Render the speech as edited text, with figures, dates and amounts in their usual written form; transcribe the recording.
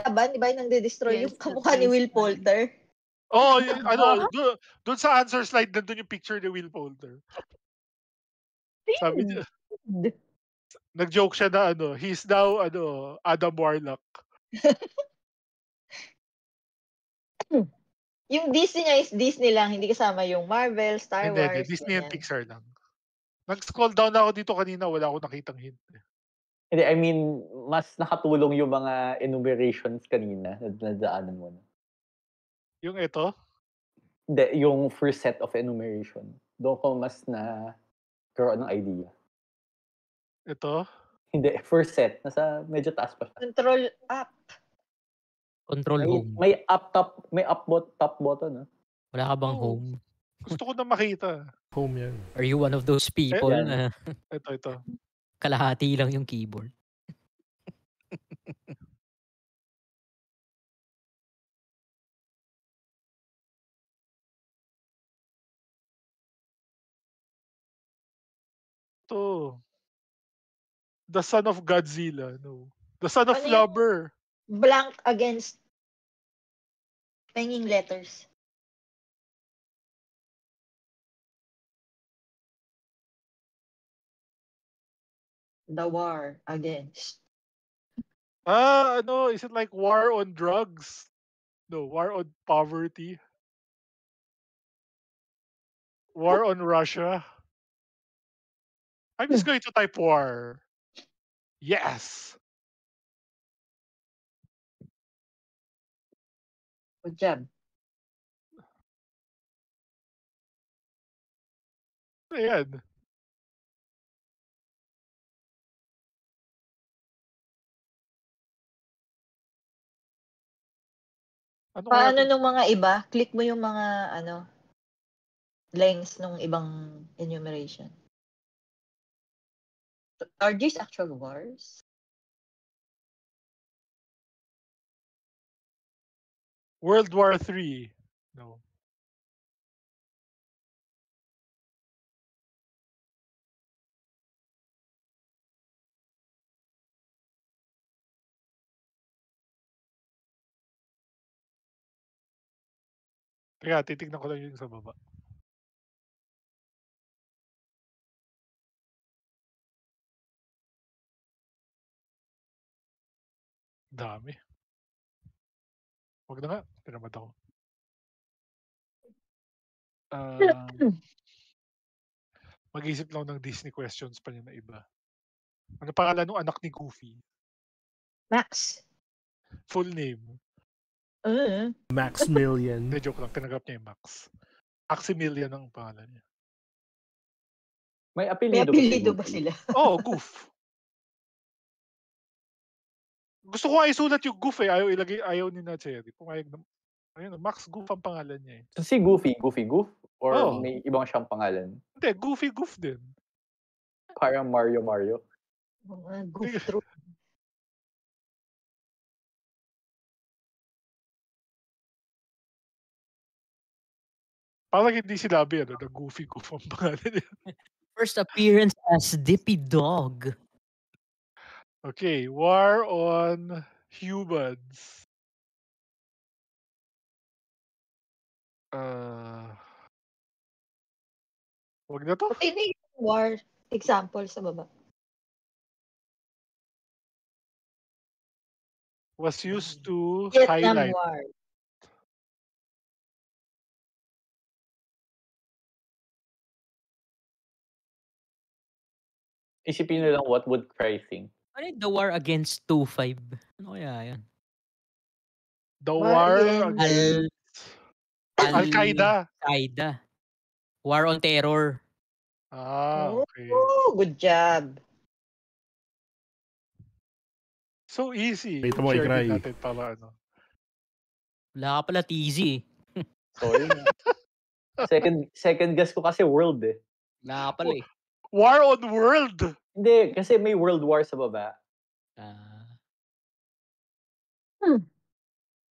laban, di ba? Yung nagde-destroy yung kamukha ni Will Poulter. Oh, doon sa answer slide, nandun yung picture ni Will Poulter. Sabi niya, nag-joke siya na he's now Adam Warlock. Yung Disney niya is Disney lang, hindi kasama yung Marvel, Star Hindi, Wars. Disney and Pixar lang. Nag-scroll down ako dito kanina, wala akong nakitang hint. Hindi, I mean, mas nakatulong yung mga enumerations kanina na nadaanan mo na. Yung ito? Hindi, yung first set of enumeration. Doon ko mas na karoon ng idea. Ito? Hindi, first set. Nasa medyo taas pa siya. Control up. Control home. May top button. Wala ka bang home? Gusto ko na makita. Home yan. Are you one of those people na ito. kalahati lang yung keyboard? The son of Godzilla, no. The son of Flubber. Blank against hanging letters. The war against. Is it like war on drugs? No, war on poverty. War on Russia. I'm just going to type war. Yes. Good job. Ayan. Paano nung mga iba? Click mo yung mga lengths nung ibang enumeration. Are these actual wars? World War III. No. Kaya titignan ko lang yung sa baba. Dami. Wag na nga. Pinamad ako. Mag-isip lang ng Disney questions pa niya na iba. Ano pangalan ng anak ni Goofy? Max. Full name. Maximilian. Hindi, joke lang. Tinanggap niya yung Max. Maximilian ang pangalan niya. May apelido ba sila? Goof. Gusto ko nga isulat yung Goof ayaw ni Cherry. Pumayag na, Max Goof ang pangalan niya eh. So si Goofy Goof? Or may ibang siyang pangalan? Hindi, Goofy Goof din. Parang Mario. Goof through. Parang hindi sinabi na Goofy Goof ang pangalan niya. First appearance as Dippy Dog. Okay, war on humans. Wag na to. Hindi war example sa baba. Was used to Vietnam highlight. War. Isipin nyo lang what would Cry think. Ano yung the war against 2-5? Ano kaya yan? The war against Al-Qaeda. Al-Qaeda. War on terror. Okay. Good job. So easy. Ito mo, i-cry. Natin para Wala ka pala teasy. Sorry na. Second guess ko kasi world eh. Wala ka pala eh. War on world? Hindi, kasi may World War sa baba.